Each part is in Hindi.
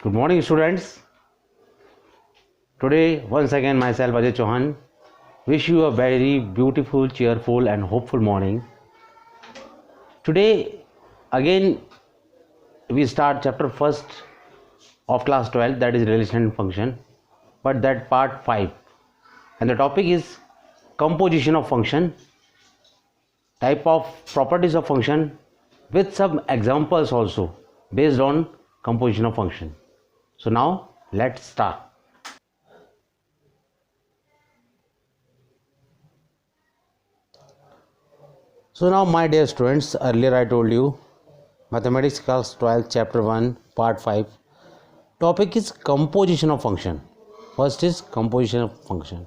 Good morning, students. Today, once again, myself Ajay Chauhan wish you a very beautiful, cheerful, and hopeful morning. Today, again, we start chapter first of class 12, that is relation and function, but that part 5, and the topic is composition of function, type of properties of function, with some examples also based on composition of function. So now let's start. So now, my dear students, earlier I told you mathematics class 12 chapter 1 part 5 topic is composition of function. First is composition of function.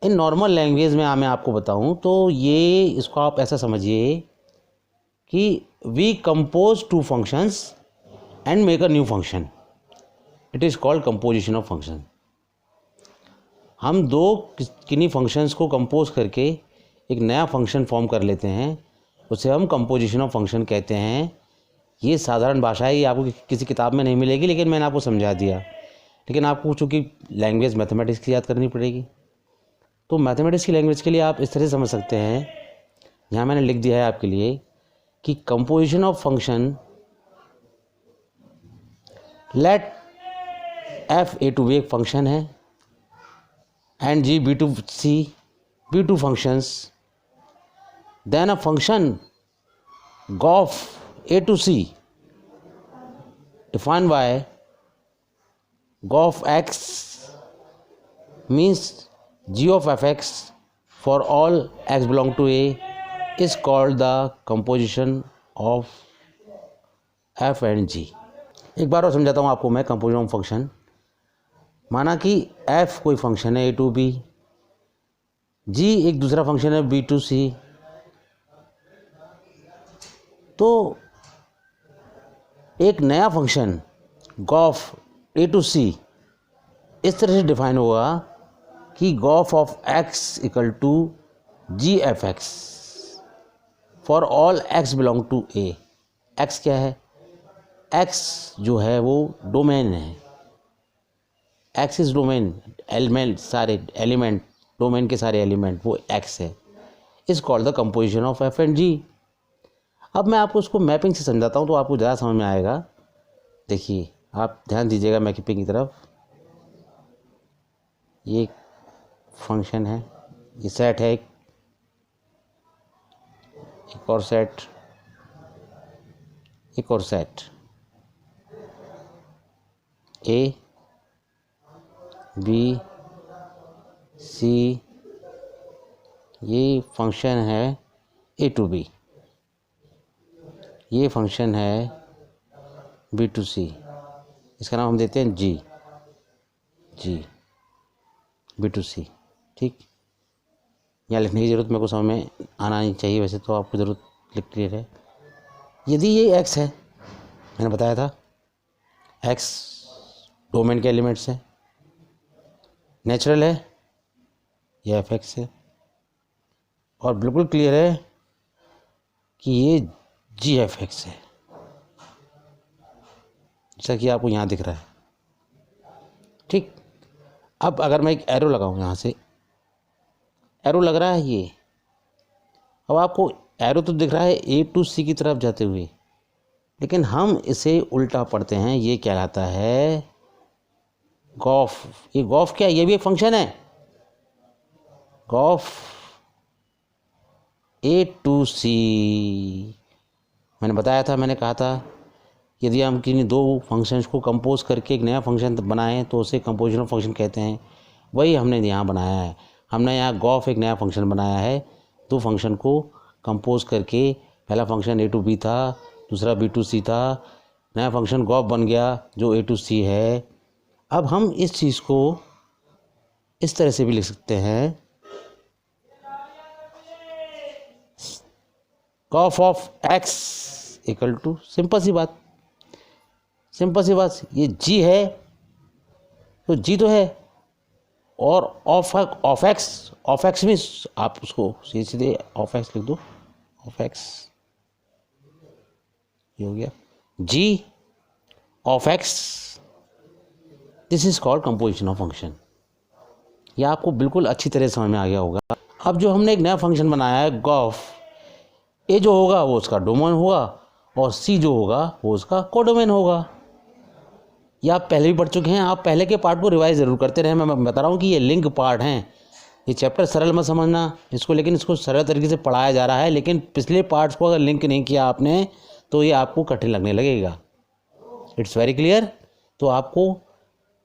In normal language में मैं आपको बताऊं तो ये इसको आप ऐसा समझिए कि we compose two functions and make a new function. It is called composition of function. हम दो किन्हीं फंक्शंस को कंपोज करके एक नया फंक्शन फॉर्म कर लेते हैं, उसे हम कंपोजिशन ऑफ फंक्शन कहते हैं. ये साधारण भाषा है, ये आपको किसी किताब में नहीं मिलेगी, लेकिन मैंने आपको समझा दिया. लेकिन आपको चूँकि लैंग्वेज मैथमेटिक्स की याद करनी पड़ेगी, तो मैथमेटिक्स की लैंग्वेज के लिए आप इस तरह से समझ सकते हैं. यहाँ मैंने लिख दिया है आपके लिए कि composition of function, let f A to B एक फंक्शन है and g B to C be two functions. Then a function gof A to C defined by gof x means g of fx for all x belong to a is called the composition of f and g. एक बार और समझाता हूँ आपको मैं कंपोजिशन ऑफ फंक्शन. माना कि f कोई फंक्शन है a टू b, g एक दूसरा फंक्शन है b टू c. तो एक नया फंक्शन गोफ a टू c इस तरह से डिफाइन होगा कि gof of x equal to g f x for all x belong to a. x क्या है? x जो है वो डोमेन है. x इज डोमेन, एलिमेंट, सारे एलिमेंट, डोमेन के सारे एलिमेंट वो x है. Is called the composition of f and g. अब मैं आपको उसको मैपिंग से समझाता हूँ तो आपको ज़्यादा समझ में आएगा. देखिए, आप ध्यान दीजिएगा मैपिंग की तरफ. ये फंक्शन है, ये सेट है, एक और सेट, एक और सेट. ए बी सी, ये फंक्शन है ए टू बी, ये फंक्शन है बी टू सी. इसका नाम हम देते हैं जी बी टू सी. ठीक, यहाँ लिखने की ज़रूरत मेरे को समझ में आना नहीं चाहिए, वैसे तो आपको ज़रूरत क्लियर है. यदि ये x है, मैंने बताया था x डोमेन के एलिमेंट्स है, नेचुरल है, ये एफ एक्स है, और बिल्कुल क्लियर है कि ये जी एफ एक्स है, जैसा कि आपको यहाँ दिख रहा है. ठीक, अब अगर मैं एक एरो लगाऊँ, यहाँ से एरो लग रहा है ये, अब आपको एरो तो दिख रहा है ए टू सी की तरफ जाते हुए, लेकिन हम इसे उल्टा पढ़ते हैं. ये कहलाता है गोफ. ये गोफ क्या है? ये भी एक फंक्शन है. गोफ ए टू सी, मैंने बताया था, मैंने कहा था यदि हम किन्हीं दो फंक्शंस को कंपोज करके एक नया फंक्शन बनाएं तो उसे कंपोजिशन ऑफ फंक्शन कहते हैं. वही हमने यहाँ बनाया है. हमने यहाँ गोफ एक नया फंक्शन बनाया है. दो फंक्शन को कंपोज करके, पहला फंक्शन ए टू बी था, दूसरा बी टू सी था, नया फंक्शन गोफ बन गया जो ए टू सी है. अब हम इस चीज़ को इस तरह से भी लिख सकते हैं, gof of x equal to, simple सी बात, ये जी है तो जी तो है, और ऑफ एक्स मीन्स आप उसको सीधे ऑफ एक्स लिख दो. ऑफ एक्स ये हो गया g of x, this is called composition of function. यह आपको बिल्कुल अच्छी तरह समझ में आ गया होगा। अब जो हमने एक नया फंक्शन बनाया है गॉफ, ए जो होगा वो उसका डोमेन होगा और सी जो होगा वो उसका कोडोमेन होगा। ये आप पहले भी पढ़ चुके हैं, आप पहले के पार्ट को रिवाइज ज़रूर करते रहे। मैं बता रहा हूँ कि ये लिंक पार्ट हैं, ये चैप्टर सरल मत समझना इसको, लेकिन इसको सरल तरीके से पढ़ाया जा रहा है। लेकिन पिछले पार्ट्स को अगर लिंक नहीं किया आपने तो ये आपको कठिन लगने लगेगा। It's very clear. तो आपको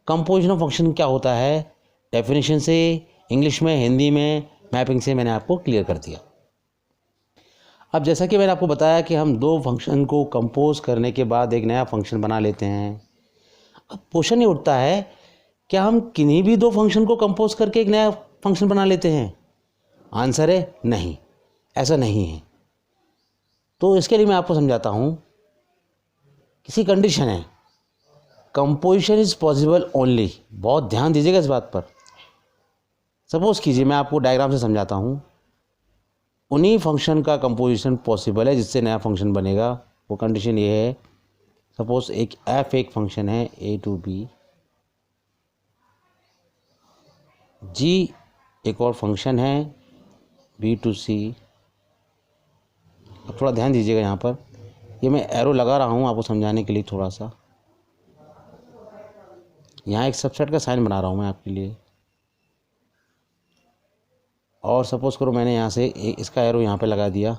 कंपोजिशन ऑफ फंक्शन क्या होता है डेफिनेशन से, इंग्लिश में, हिंदी में, मैपिंग से मैंने आपको क्लियर कर दिया। अब जैसा कि मैंने आपको बताया कि हम दो फंक्शन को कंपोज करने के बाद एक नया फंक्शन बना लेते हैं। अब क्वेश्चन ये उठता है क्या हम किन्हीं भी दो फंक्शन को कंपोज करके एक नया फंक्शन बना लेते हैं? आंसर है नहीं, ऐसा नहीं है। तो इसके लिए मैं आपको समझाता हूँ। किसी कंडीशन है, कंपोजिशन इज पॉसिबल ओनली, बहुत ध्यान दीजिएगा इस बात पर। सपोज कीजिए, मैं आपको डायग्राम से समझाता हूँ, उन्हीं फंक्शन का कंपोजिशन पॉसिबल है जिससे नया फंक्शन बनेगा। वो कंडीशन ये है, सपोज एक एफ एक फंक्शन है ए टू बी, जी एक और फंक्शन है बी टू सी। अब थोड़ा ध्यान दीजिएगा यहाँ पर, ये मैं एरो लगा रहा हूँ आपको समझाने के लिए थोड़ा सा। यहाँ एक सबसेट का साइन बना रहा हूँ मैं आपके लिए। और सपोज़ करो मैंने यहाँ से इसका एरो यहाँ पे लगा दिया।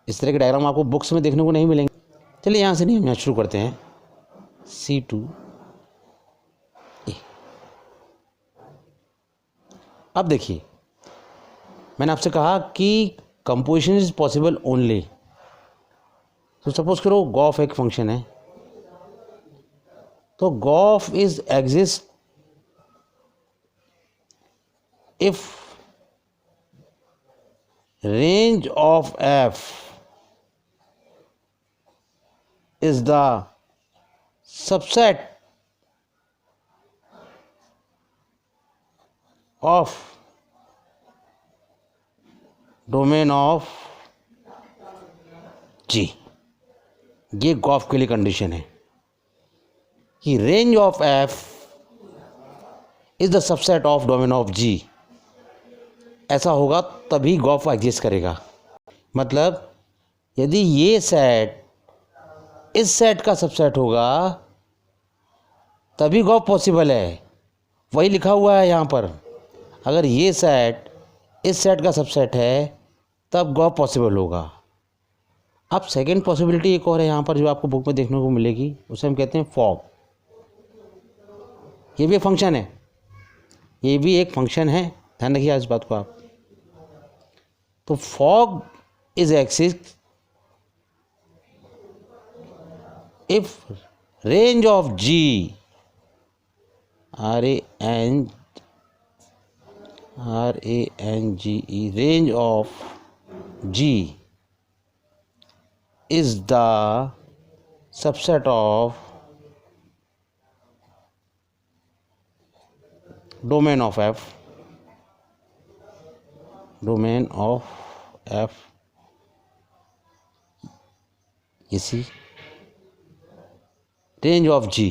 इस तरह के डायग्राम आपको बुक्स में देखने को नहीं मिलेंगे। चलिए यहाँ से नहीं, हम यहाँ शुरू करते हैं। C2 A। अब देखिए, मैंने आपसे कहा कि कंपोजिशन इज पॉसिबल ओनली। तो सपोज करो गॉफ एक फंक्शन है, तो Gauff is exist if range of f is the subset of domain of G। ये गॉफ के लिए कंडीशन है कि range of f is the subset of domain of G। ऐसा होगा तभी गॉफ एग्जिस्ट करेगा। मतलब यदि ये सेट इस सेट का सबसेट होगा तभी गॉफ पॉसिबल है। वही लिखा हुआ है यहाँ पर, अगर ये सेट इस सेट का सबसेट है तब गॉफ पॉसिबल होगा। अब सेकंड पॉसिबिलिटी एक और है यहाँ पर जो आपको बुक में देखने को मिलेगी, उसे हम कहते हैं फॉग। ये भी एक फंक्शन है, ये भी एक फंक्शन है, ध्यान रखिए इस बात को आप। तो fog is exist if range of G RANGE range of G is the subset of domain of F इसी रेंज ऑफ G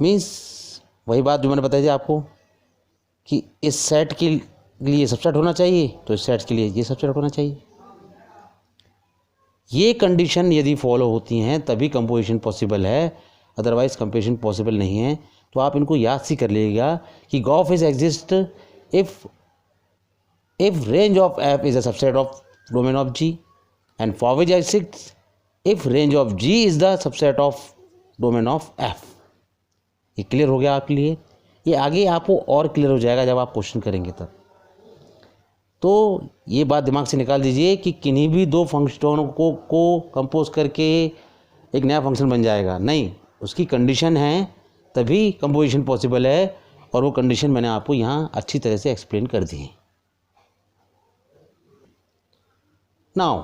मीन्स वही बात जो मैंने बताई थी आपको कि इस सेट के लिए सबसेट होना चाहिए, तो इस सेट के लिए ये सबसेट होना चाहिए। ये कंडीशन यदि फॉलो होती हैं तभी कंपोजिशन पॉसिबल है, अदरवाइज कंपोजिशन पॉसिबल नहीं है। तो आप इनको याद सी कर लीजिएगा कि Gauff is exist if range of F is a subset of domain of G and fog is exist if range of G is the subset of domain of F। ये क्लियर हो गया आपके लिए। ये आगे आपको और क्लियर हो जाएगा जब आप क्वेश्चन करेंगे तब। तो ये बात दिमाग से निकाल दीजिए कि किन्हीं भी दो फंक्शनों को कंपोज करके एक नया फंक्शन बन जाएगा, नहीं, उसकी कंडीशन है तभी कंपोजिशन पॉसिबल है। और वो कंडीशन मैंने आपको यहाँ अच्छी तरह से एक्सप्लेन कर दी है। नाउ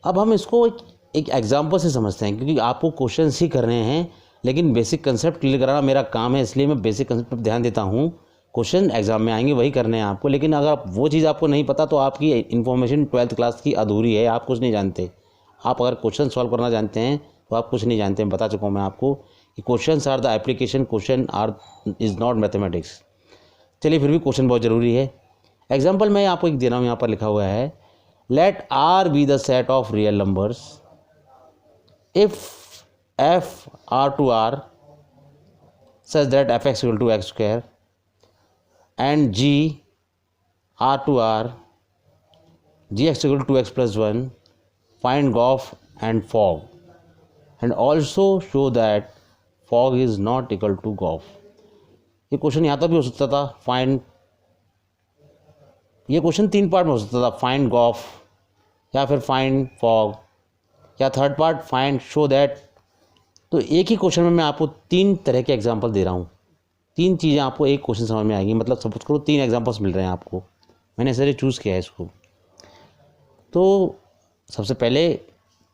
अब हम इसको एक एग्जांपल से समझते हैं, क्योंकि आपको क्वेश्चंस ही करने हैं, लेकिन बेसिक कंसेप्ट क्लियर कराना मेरा काम है, इसलिए मैं बेसिक कंसेप्ट पर ध्यान देता हूँ। क्वेश्चन एग्जाम में आएंगे वही करने हैं आपको, लेकिन अगर वो चीज़ आपको नहीं पता तो आपकी इन्फॉर्मेशन 12th क्लास की अधूरी है, आप कुछ नहीं जानते। आप अगर क्वेश्चन सॉल्व करना जानते हैं तो आप कुछ नहीं जानते हैं, बता चुका हूँ मैं आपको कि questions are the application, question are is not mathematics. चलिए फिर भी क्वेश्चन बहुत ज़रूरी है। एग्जाम्पल मैं आपको एक दे रहा हूँ, यहाँ पर लिखा हुआ है let R be the set of real numbers if f R to R such that f x equal to x square and g R to R g x equal to x plus one, find gof and fog and also show that fog is not equal to gof. ये क्वेश्चन यहाँ तक भी हो सकता था फाइंड, ये क्वेश्चन 3 पार्ट में हो सकता था, फाइंड गॉफ या फिर फाइंड फॉग या third part find show that. तो एक ही क्वेश्चन में मैं आपको 3 तरह के एग्जांपल दे रहा हूँ, 3 चीज़ें आपको एक क्वेश्चन समझ में आएगी, मतलब सपोज करो 3 एग्जांपल्स मिल रहे हैं आपको, मैंने इसलिए चूज़ किया है इसको। तो सबसे पहले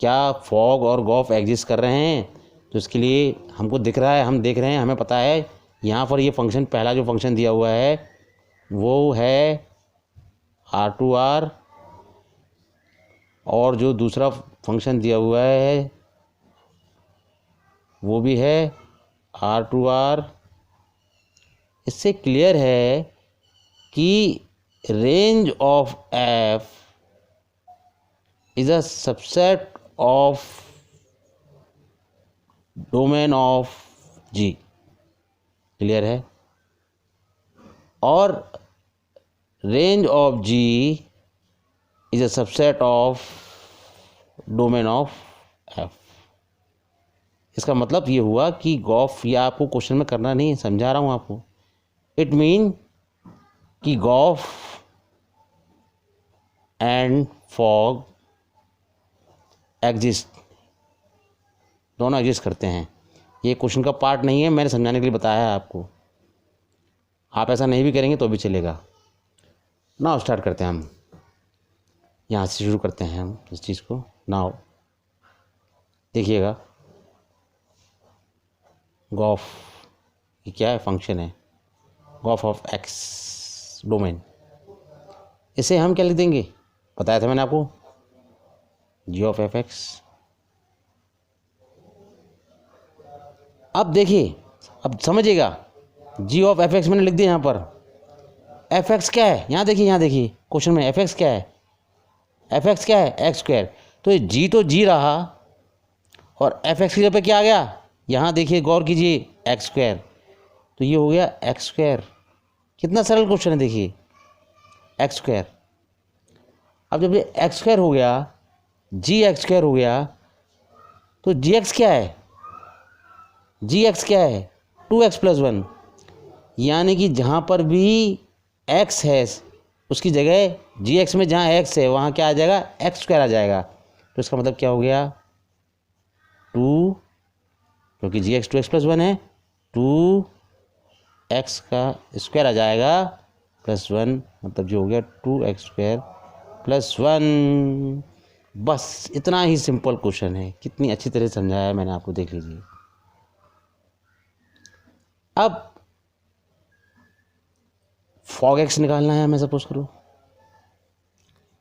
क्या फॉग और गॉफ एग्जिस्ट कर रहे हैं, तो इसके लिए हमको दिख रहा है, हम देख रहे हैं, हमें पता है यहाँ पर ये फंक्शन, पहला जो फंक्शन दिया हुआ है वो है R2R और जो दूसरा फंक्शन दिया हुआ है वो भी है R2R। इससे क्लियर है कि range of F is a subset of domain of G। Clear है? और range of G is a subset of domain of F। इसका मतलब ये हुआ कि गॉफ, या आपको क्वेश्चन में करना नहीं है, समझा रहा हूँ आपको। इट मीन कि गॉफ एंड फॉग एग्जिस्ट, दोनों एग्जिस्ट करते हैं। ये क्वेश्चन का पार्ट नहीं है, मैंने समझाने के लिए बताया है आपको। आप ऐसा नहीं भी करेंगे तो भी चलेगा। नाउ स्टार्ट करते हैं हम, यहाँ से शुरू करते हैं हम इस चीज़ को। नाउ देखिएगा, गॉफ ये क्या है, फंक्शन है गॉफ ऑफ एक्स डोमेन। इसे हम क्या लिख देंगे, बताया था मैंने आपको, जी ऑफ एफ एक्स। अब देखिए, अब समझिएगा, जी ऑफ एफ एक्स मैंने लिख दिया यहाँ पर। एफ एक्स क्या है, यहाँ देखिए, यहाँ देखिए क्वेश्चन में एफ एक्स क्या है, एफ एक्स क्या है, एक्स स्क्वायर। तो जी तो जी रहा और एफ एक्स की जगह पे क्या आ गया, यहाँ देखिए गौर कीजिए, एक्स स्क्वायर। तो ये हो गया एक्स स्क्वायर। कितना सरल क्वेश्चन है, देखिए एक्स स्क्वायर। अब जब ये एक्स स्क्वायर हो गया, जी एक्स स्क्वायर हो गया, तो जी एक्स क्या है, जी एक्स क्या है, 2x प्लस 1। यानी कि जहाँ पर भी x है उसकी जगह जी एक्स में जहाँ x है वहाँ क्या आ जाएगा, एक्स स्क्वायर आ जाएगा। तो इसका मतलब क्या हो गया, 2, क्योंकि जी एक्स 2x प्लस 1 है, 2x का स्क्वायर आ जाएगा प्लस 1, मतलब जो हो गया 2x स्क्वायर प्लस 1। बस इतना ही सिंपल क्वेश्चन है। कितनी अच्छी तरह समझाया है मैंने आपको, देख लीजिए। अब फॉग एक्स निकालना है हमें, सपोज करो।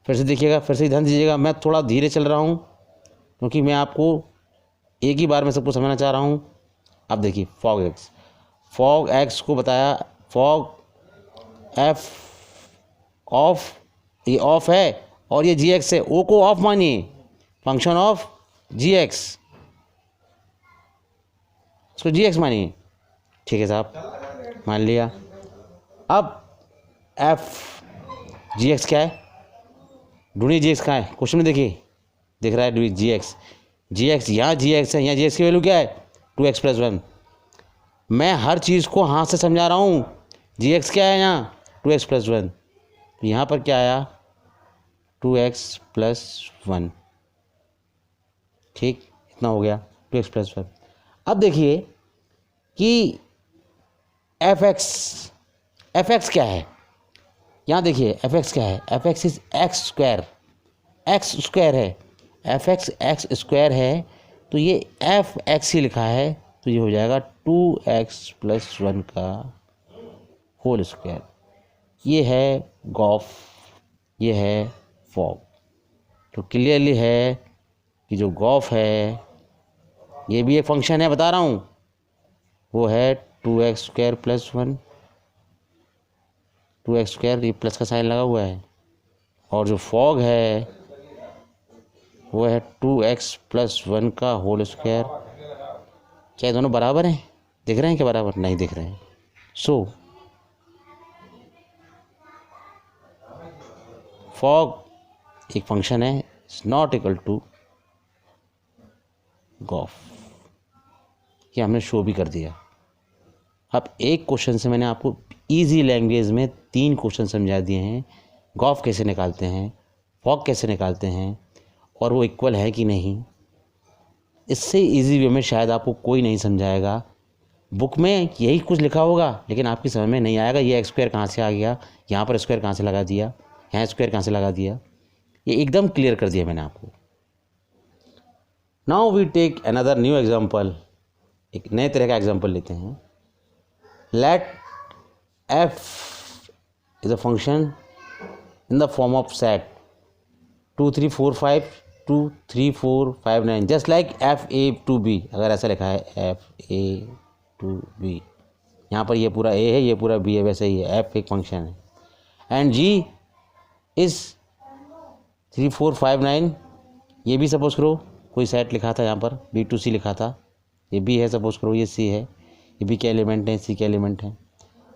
फिर से देखिएगा, फिर से ध्यान दीजिएगा, मैं थोड़ा धीरे चल रहा हूँ क्योंकि मैं आपको एक ही बार में सबको समझना चाह रहा हूँ। अब देखिए फॉग एक्स को बताया, फॉग एफ ऑफ, ये ऑफ है और ये जी एक्स है, ओ को ऑफ मानिए, फंक्शन ऑफ जी एक्स, इसको जी एक्स मानिए। ठीक है साहब, मान लिया। अब एफ जी एक्स क्या है, ढूंढिए जी एक्स कहाँ है, क्वेश्चन में देखिए, दिख रहा है जी एक्स, यहाँ जी एक्स है, यहाँ जी एक्स की वैल्यू क्या है, 2x प्लस 1। मैं हर चीज़ को हाथ से समझा रहा हूँ। जी एक्स क्या है यहाँ, 2x प्लस 1। तो यहाँ पर क्या आया, 2x प्लस 1। ठीक, इतना हो गया, 2x प्लस 1। अब देखिए कि एफ एक्स क्या है, यहाँ देखिए एफ एक्स क्या है, F x is x square, x square है, एफ एक्स एक्स स्क्वायर है, तो ये एफ एक्स ही लिखा है, तो ये हो जाएगा 2x प्लस 1 का होल स्क्वायर। ये है गॉफ, ये है फॉग। तो क्लियरली है कि जो गॉफ है ये भी एक फंक्शन है, बता रहा हूँ, वो है 2x² + 1, 2x², ये प्लस का साइन लगा हुआ है, और जो फॉग है वो है 2x + 1 का होल स्क्वायर। क्या ये दोनों बराबर हैं? दिख रहे हैं क्या बराबर? नहीं दिख रहे हैं। सो फॉग एक फंक्शन है, it's not equal to gof. ये हमने शो भी कर दिया। अब एक क्वेश्चन से मैंने आपको इजी लैंग्वेज में 3 क्वेश्चन समझा दिए हैं। गॉफ कैसे निकालते हैं, फॉग कैसे निकालते हैं, और वो इक्वल है कि नहीं। इससे इजी वे में शायद आपको कोई नहीं समझाएगा। बुक में यही कुछ लिखा होगा लेकिन आपकी समझ में नहीं आएगा ये x² कहाँ से आ गया, यहाँ पर स्क्वायर कहाँ से लगा दिया, यहाँ स्क्वायर कहाँ से लगा दिया। ये एकदम क्लियर कर दिया मैंने आपको। Now we take another new example, एक नए तरह का एग्जाम्पल लेते हैं। Let f is a function in the form of set 2 3 4 5 2 3 4 5 9 just like f(a) to b। अगर ऐसा लिखा है f(a) to b, यहाँ पर ये पूरा a है, ये पूरा b है, वैसे ही है, f एक फंक्शन है। एंड g इज 3 4 5 9, ये भी सपोज करो कोई सेट लिखा था, यहाँ पर b to c लिखा था, ये b है, सपोज करो ये c है, ये b के एलिमेंट हैं, c के एलिमेंट हैं।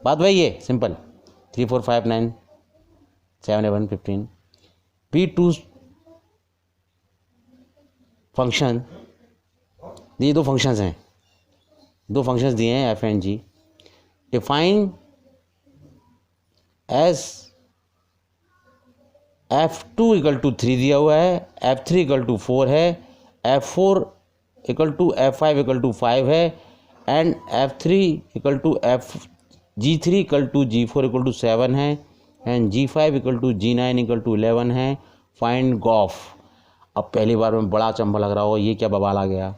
बात वही है, सिंपल। 3 4 5 9 7 11 15 b2 फंक्शन, ये 2 फंक्शंस हैं, 2 फंक्शंस दिए हैं f and g। Define as f2 = 3 दिया हुआ है, f3 = 4 है, f4 = f5 = 5 है, एंड f3 = g3 = g4 = 7 है, एंड g5 = g9 = 11 है। Find gof. अब पहली बार में बड़ा चंबा लग रहा हो, ये क्या बवाल आ गया,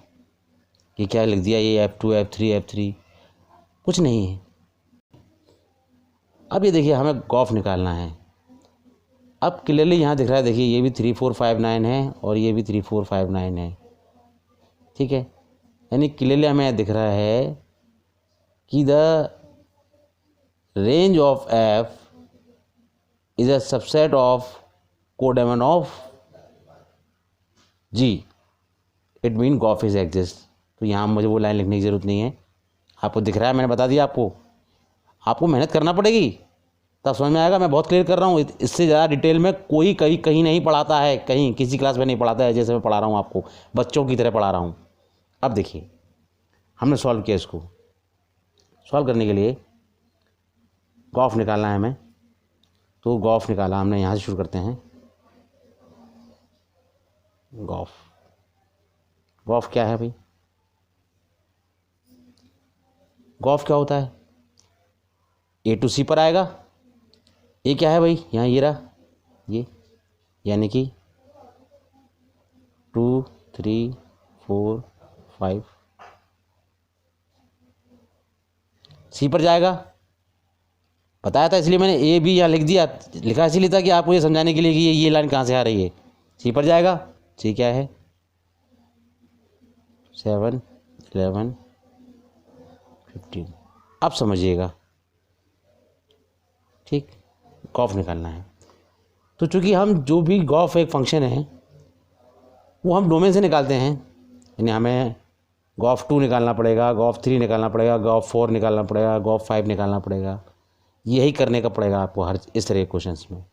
ये क्या लिख दिया, ये f2 f3 कुछ नहीं है। अब ये देखिए हमें गॉफ निकालना है। अब क्लियरली यहाँ दिख रहा है, देखिए ये भी 3 4 5 9 है और ये भी 3 4 5 9 है, ठीक है। यानी क्लियरली हमें दिख रहा है कि the range of f is a subset of codomain of g, it mean gof is exist. तो यहाँ मुझे वो लाइन लिखने की ज़रूरत नहीं है, आपको दिख रहा है, मैंने बता दिया आपको मेहनत करना पड़ेगी तब समझ में आएगा। मैं बहुत क्लियर कर रहा हूँ, इससे ज़्यादा डिटेल में कोई कहीं नहीं पढ़ाता है, कहीं किसी क्लास में नहीं पढ़ाता है जैसे मैं पढ़ा रहा हूँ आपको, बच्चों की तरह पढ़ा रहा हूँ। अब देखिए हमने सॉल्व किया, इसको सॉल्व करने के लिए गॉफ निकालना है हमें, तो गॉफ निकाला हमने। यहाँ से शुरू करते हैं। गॉफ क्या है भाई? गॉफ क्या होता है? a to c पर आएगा। ये क्या है भाई? यहाँ ये रहा, ये यानी कि 2 3 4 5 c पर जाएगा। बताया था इसलिए मैंने ए बी यहाँ लिख दिया, लिखा इसीलिए था कि आपको ये समझाने के लिए कि ये लाइन कहाँ से आ रही है। सी पर जाएगा। सी क्या है? 7 11 15। अब समझिएगा, ठीक। गॉफ निकालना है तो चूंकि हम जो भी गॉफ एक फंक्शन है वो हम डोमेन से निकालते हैं, यानी हमें गॉफ 2 निकालना पड़ेगा, गॉफ 3 निकालना पड़ेगा, गॉफ 4 निकालना पड़ेगा, गॉफ 5 निकालना पड़ेगा। यही करने का पड़ेगा आपको हर इस तरह के क्वेश्चंस में।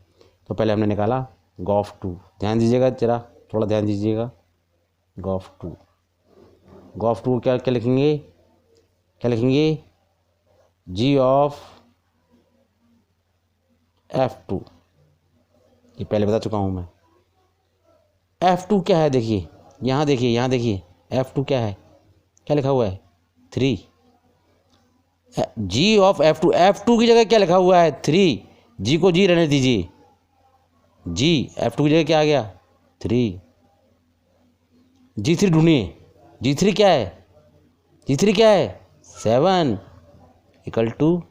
तो पहले हमने निकाला गॉफ 2, ध्यान दीजिएगा, जरा थोड़ा ध्यान दीजिएगा। गॉफ 2 क्या क्या लिखेंगे? जी ऑफ f2, ये पहले बता चुका हूँ मैं। f2 क्या है? देखिए यहाँ देखिए f2 क्या है? क्या लिखा हुआ है? 3। जी ऑफ f2 की जगह क्या लिखा हुआ है? 3। जी को जी रहने दीजिए, जी f2 की जगह क्या आ गया? 3। g3 ढूंढिए। g3 क्या है? 7 =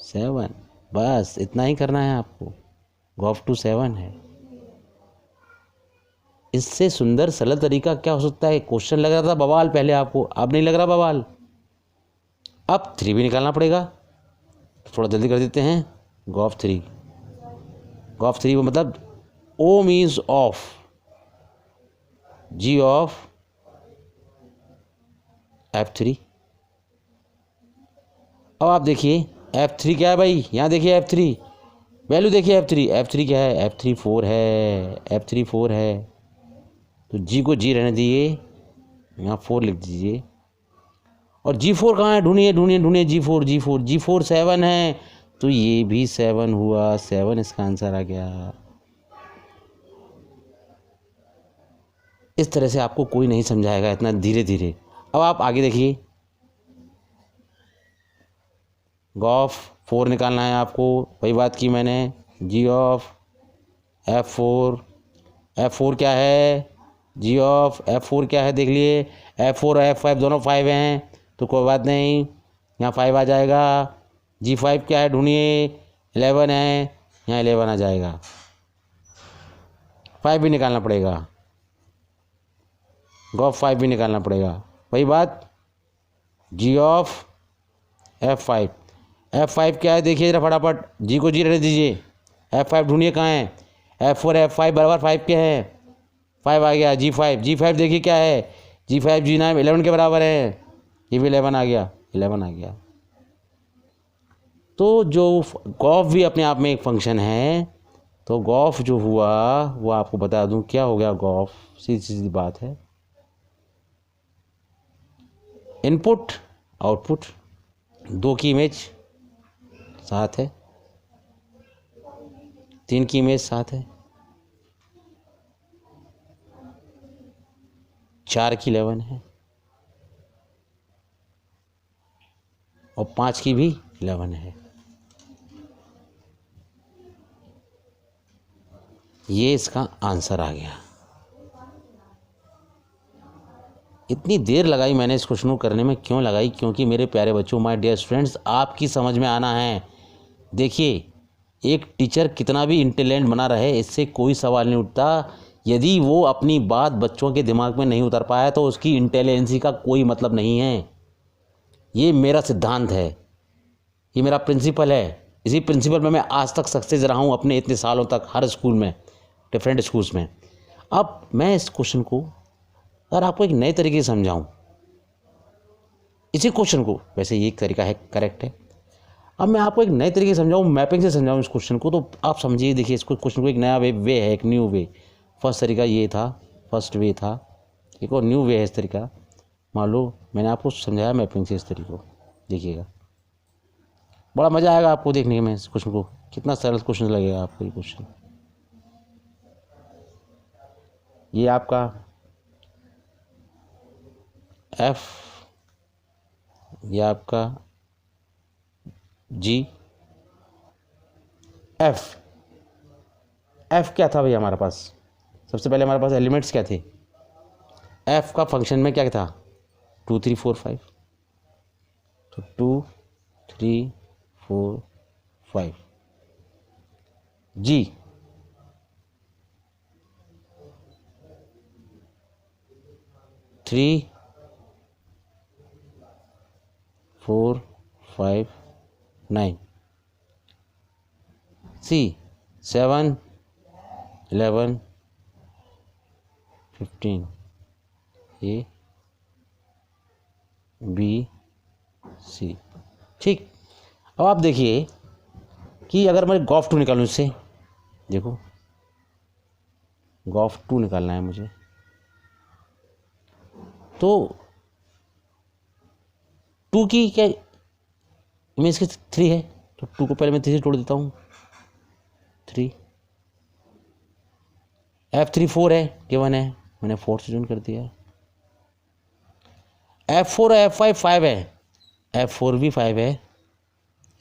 7। बस इतना ही करना है आपको। गॉफ 2 7 है। इससे सुंदर सरल तरीका क्या हो सकता है? क्वेश्चन लग रहा था बवाल पहले आपको, अब नहीं लग रहा बवाल। अब 3 भी निकालना पड़ेगा, थोड़ा जल्दी कर देते हैं। गॉफ 3, गॉफ 3 मतलब O means of, G of F3। अब आप देखिए F3 क्या है भाई, यहाँ देखिए F3 वैल्यू देखिए, F3 क्या है? F3 4 है, F3 4 है, तो G को G रहने दीजिए, यहाँ 4 लिख दीजिए। और G4 कहाँ है? ढूंढिए ढूंढिए ढूंढिए, G4 7 है, तो ये भी 7 हुआ, 7 इसका आंसर आ गया। इस तरह से आपको कोई नहीं समझाएगा इतना धीरे धीरे। अब आप आगे देखिए, गॉफ 4 निकालना है आपको, वही बात की मैंने। G ऑफ F4 क्या है? G ऑफ F4 क्या है देख लिए, F4 और F5 दोनों 5 हैं, तो कोई बात नहीं, यहाँ 5 आ जाएगा। G5 क्या है ढूंढिए, 11 है, यहाँ 11 आ जाएगा। 5 भी निकालना पड़ेगा, गॉफ 5 भी निकालना पड़ेगा, वही बात। G ऑफ F5 क्या है देखिए जरा फटाफट, G को G रहने दीजिए, F5 ढूंढिए कहाँ है? F4 F5 बराबर 5 के हैं, 5 आ गया। G5 देखिए क्या है? G5 G9 11 के बराबर है, ये भी 11 आ गया, 11 आ गया। तो जो गॉफ भी अपने आप में एक फंक्शन है, तो गॉफ जो हुआ वो आपको बता दूं क्या हो गया। गॉफ सीधी सीधी बात है, इनपुट आउटपुट 2 की इमेज साथ है, 3 की इमेज साथ है, 4 की 11 है, और 5 की भी 11 है। ये इसका आंसर आ गया। इतनी देर लगाई मैंने इस क्वेश्चन को करने में, क्यों लगाई? क्योंकि मेरे प्यारे बच्चों, माय डियर स्टूडेंट्स, आपकी समझ में आना है। देखिए, एक टीचर कितना भी इंटेलिजेंट बना रहे, इससे कोई सवाल नहीं उठता। यदि वो अपनी बात बच्चों के दिमाग में नहीं उतर पाया तो उसकी इंटेलिजेंसी का कोई मतलब नहीं है। ये मेरा सिद्धांत है, ये मेरा प्रिंसिपल है। इसी प्रिंसिपल में मैं आज तक सक्सेस रहा हूँ अपने इतने सालों तक, हर स्कूल में, डिफरेंट स्कूल्स में। अब मैं इस क्वेश्चन को अगर आपको एक नए तरीके से समझाऊं, इसी क्वेश्चन को, वैसे ये एक तरीका है, करेक्ट है। अब मैं आपको एक नए तरीके से समझाऊं, मैपिंग से समझाऊं इस क्वेश्चन को, तो आप समझिए। देखिए, इसको क्वेश्चन को एक नया वे है, एक न्यू वे। फर्स्ट तरीका ये था, फर्स्ट वे था, एक और न्यू वे है इस तरीका। मान लो मैंने आपको समझाया मैपिंग से इस तरीके को, देखिएगा बड़ा मज़ा आएगा आपको देखने में इस क्वेश्चन को। कितना सरल क्वेश्चन लगेगा आपको ये क्वेश्चन। ये आपका F, ये आपका G, F क्या था भाई हमारे पास? सबसे पहले हमारे पास एलिमेंट्स क्या थे? F का फंक्शन में क्या था? 2 3 4 5, तो 2 3 4 5। G 3 4 5 9, C 7 11 15, A B C। ठीक। अब आप देखिए कि अगर मैं गॉफ 2 निकालूँ इससे, देखो गॉफ 2 निकालना है मुझे, तो 2 की क्या इमेज के 3 है, तो 2 को पहले मैं 3 से तोड़ देता हूँ, 3। F3 4 है, गिवन है, मैंने 4 से जॉइन कर दिया। F4 और F5 5 है, F4 भी 5 है,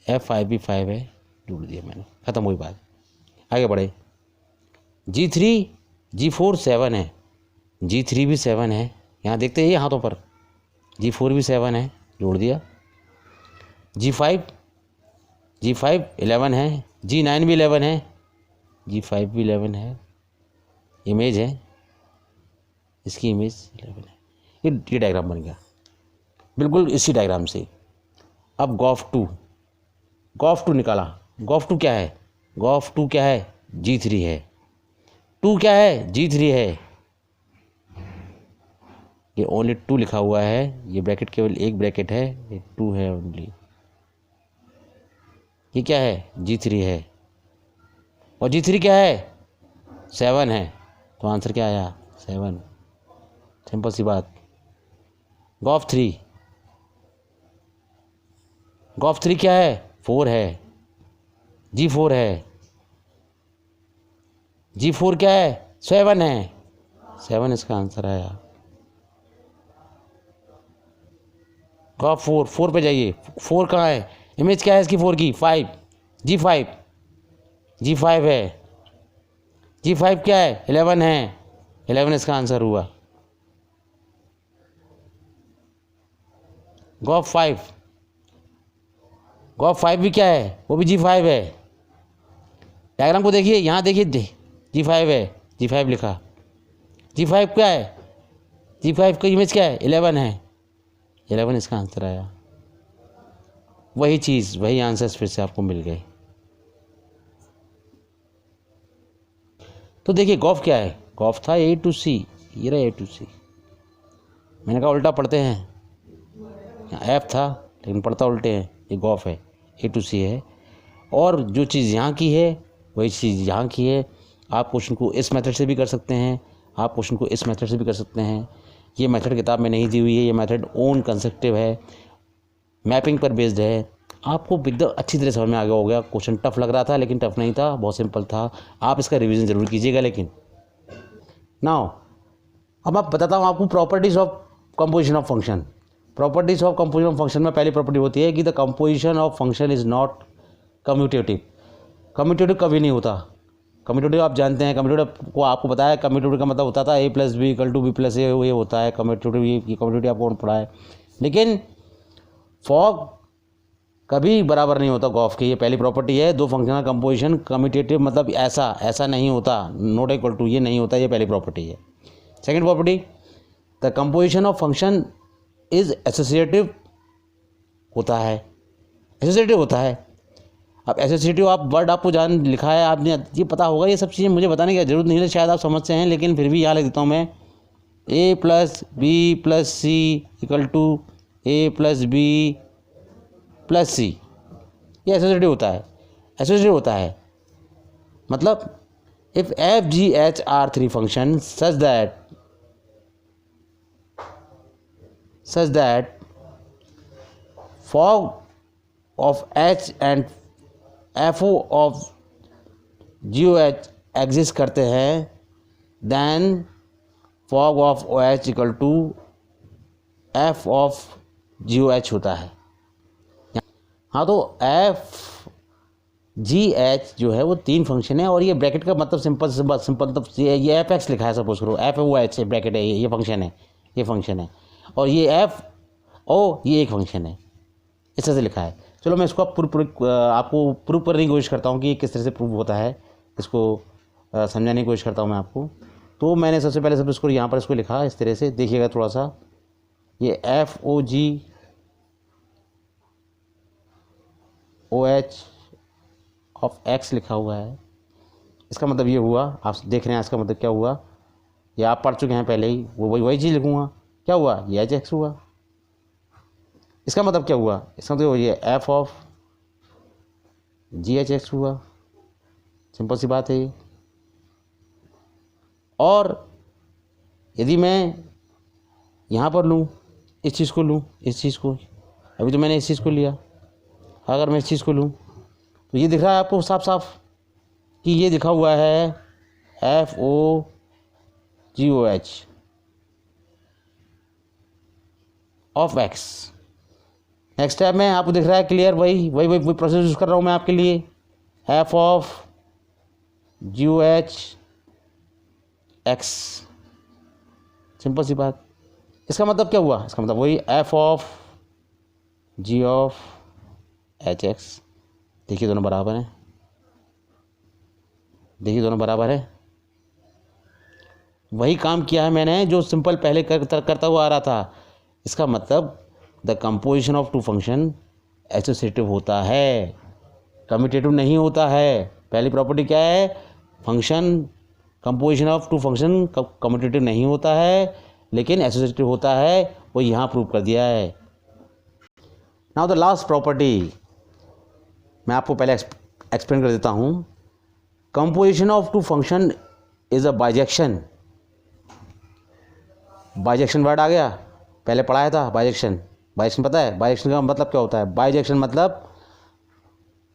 F5 भी 5 है, जोड़ दिया मैंने, ख़त्म हुई बात। आगे बढ़े, G3 G4 7 है, G3 भी 7 है, यहाँ देखते हैं ये हाथों पर, G4 भी 7 है, जोड़ दिया। G5 11 है, G9 भी 11 है, G5 भी 11 है, इमेज है, इसकी इमेज 11 है। ये डायग्राम बन गया बिल्कुल इसी डायग्राम से। अब गॉफ टू निकाला। गॉफ टू क्या है? गॉफ टू क्या है? G3 है। टू क्या है? G3 है। ये ओनली 2 लिखा हुआ है, ये ब्रैकेट केवल एक ब्रैकेट है, ये 2 है ओनली। ये क्या है? G3 है। और G3 क्या है? 7 है। तो आंसर क्या आया? 7। सिंपल सी बात। गॉफ थ्री क्या है? 4 है। G4 है। G4 क्या है? 7 है। 7 इसका आंसर आया। गॉफ 4 पे जाइए। 4 कहाँ है? इमेज क्या है इसकी 4 की? 5। G5 है। G5 क्या है? 11 है। 11 इसका आंसर हुआ। गॉफ 5 भी क्या है? वो भी G5 है। डायग्राम को देखिए, यहाँ देखिए, G5 है, G5 लिखा। G5 क्या है? G5 का इमेज क्या है? 11 है। 11 इसका आंसर आया। वही चीज़, वही आंसर्स फिर से आपको मिल गए। तो देखिए गॉफ क्या है? गॉफ था A to C, ये रहा A to C। मैंने कहा उल्टा पढ़ते हैं, यहाँ F था लेकिन पढ़ता उल्टे हैं। ये गॉफ है, A to C है। और जो चीज़ यहाँ की है वही चीज़ यहाँ की है। आप क्वेश्चन को इस मेथड से भी कर सकते हैं, आप क्वेश्चन को इस मेथड से भी कर सकते हैं। ये मेथड किताब में नहीं दी हुई है, ये मेथड ओन कंसेप्टिव है, मैपिंग पर बेस्ड है। आपको एकदम अच्छी तरह समझ में आ गया हो गया। क्वेश्चन टफ लग रहा था लेकिन टफ नहीं था, बहुत सिंपल था। आप इसका रिवीजन ज़रूर कीजिएगा। लेकिन नाउ अब आप बताता हूँ आपको properties of composition of function. Properties of composition of function में पहली प्रॉपर्टी होती है कि the composition of function is not commutative. Commutative कभी नहीं होता। कम्यूटेटिव आप जानते हैं, कम्यूटेटिव को आपको बताया, कम्यूटेटिव का मतलब होता था A + B = B + A, ये होता है कम्यूटेटिव। ये कम्यूटेटिव आपको कौन पढ़ा है? लेकिन फॉग कभी बराबर नहीं होता गॉफ की। ये पहली प्रॉपर्टी है। दो फंक्शन का कंपोजिशन कम्यूटेटिव मतलब ऐसा नहीं होता, नॉट इक्वल टू, ये नहीं होता। ये पहली प्रॉपर्टी है। Second property, the composition of function is associative होता है। एसोसिएटिव होता है। अब एसोसिएटिव आप वर्ड आपको जान लिखा है, आपने ये पता होगा। ये सब चीज़ें मुझे बताने की जरूरत नहीं है, शायद आप समझ से हैं, लेकिन फिर भी यहाँ लिख देता हूँ मैं। A + B + C = A + B + C। ये एसोसिएटिव होता है। एसोसिएटिव होता है मतलब if F G H are 3 functions such that fog of H and FO of GOH exist करते हैं, then fog of OH = F of GOH होता है। हाँ, तो FGH जो है वो 3 फंक्शन है। और ये ब्रैकेट का मतलब सिंपल तो ये FX लिखा है, सपोज करो FOH ब्रैकेट है, ये फंक्शन है। और ये FO ये एक फंक्शन है, इस तरह से लिखा है। चलो मैं इसको आपको प्रूव करने की कोशिश करता हूँ कि किस तरह से प्रूव होता है। इसको समझाने की कोशिश करता हूँ मैं आपको। तो मैंने सबसे पहले सब इसको यहाँ पर इसको लिखा इस तरह से, देखिएगा थोड़ा सा। ये FOG OH ऑफ X लिखा हुआ है। इसका मतलब ये हुआ, आप देख रहे हैं इसका मतलब क्या हुआ, ये आप पढ़ चुके हैं पहले ही, वो वही चीज़ लिखूँगा। क्या हुआ? ये HX हुआ। इसका मतलब क्या हुआ? इसका मतलब ये F ऑफ GHX हुआ। सिंपल सी बात है ये। और यदि मैं यहाँ पर लूँ, इस चीज़ को लूँ, इस चीज़ को, अभी तो मैंने इस चीज़ को लिया, अगर मैं इस चीज़ को लूँ तो ये दिख रहा है आपको साफ साफ कि ये लिखा हुआ है FOGOH of X। Next time में आपको दिख रहा है क्लियर, वही प्रोसेस यूज़ कर रहा हूँ मैं आपके लिए। F of GOH X, simple सी बात। इसका मतलब क्या हुआ? इसका मतलब वही F of G of HX। देखिए दोनों बराबर हैं, वही काम किया है मैंने जो सिंपल पहले करता हुआ आ रहा था। इसका मतलब the composition of two function associative होता है, कम्यूटेटिव नहीं होता है। पहली प्रॉपर्टी क्या है, function composition of two function commutative नहीं होता है लेकिन एसोसिएटिव होता है, वो यहाँ प्रूव कर दिया है। नाउ द लास्ट प्रॉपर्टी मैं आपको पहले एक्सप्लेन कर देता हूँ। Composition of two function is a bijection. Bijection word आ गया, पहले पढ़ाया था बाइजेक्शन। बाइजेक्शन पता है बाइजेक्शन का मतलब क्या होता है? बाइजेक्शन मतलब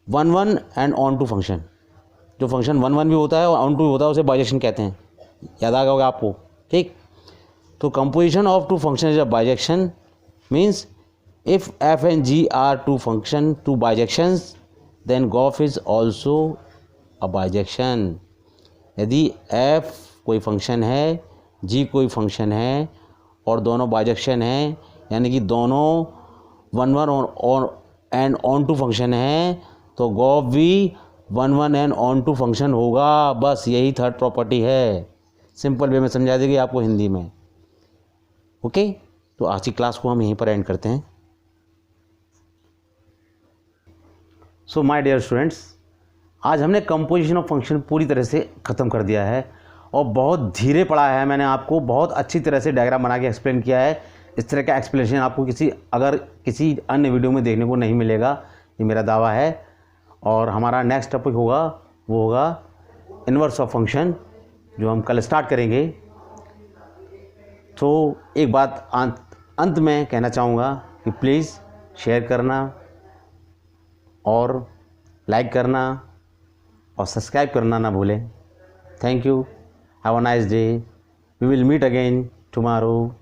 one one and onto function. जो फंक्शन वन वन भी होता है और ऑन टू भी होता है उसे बाइजेक्शन कहते हैं। याद आ गया होगा आपको, ठीक। तो composition of two function is a bijection means if F and g R to function to बाइजेक्शंस then Gauff is also a bijection. यदि एफ कोई फंक्शन है, जी कोई फंक्शन है और दोनों बाइजेक्शन हैं, यानी कि दोनों वन वन और एंड ऑन टू फंक्शन है, तो गॉफ भी one one and onto function होगा। बस यही थर्ड प्रॉपर्टी है। सिंपल वे में समझा देगी आपको हिंदी में। ओके, तो आज की क्लास को हम यहीं पर एंड करते हैं। सो माय डियर स्टूडेंट्स, आज हमने कंपोजिशन ऑफ फंक्शन पूरी तरह से ख़त्म कर दिया है और बहुत धीरे पढ़ाया है मैंने आपको। बहुत अच्छी तरह से डायग्राम बना के एक्सप्लेन किया है। इस तरह का एक्सप्लेनेशन आपको किसी अन्य वीडियो में देखने को नहीं मिलेगा, ये मेरा दावा है। और हमारा नेक्स्ट टॉपिक होगा, वो होगा इन्वर्स ऑफ फंक्शन, जो हम कल स्टार्ट करेंगे। तो एक बात अंत में कहना चाहूँगा कि प्लीज़ शेयर करना और लाइक करना और सब्सक्राइब करना ना भूलें। Thank you, have a nice day, we will meet again tomorrow.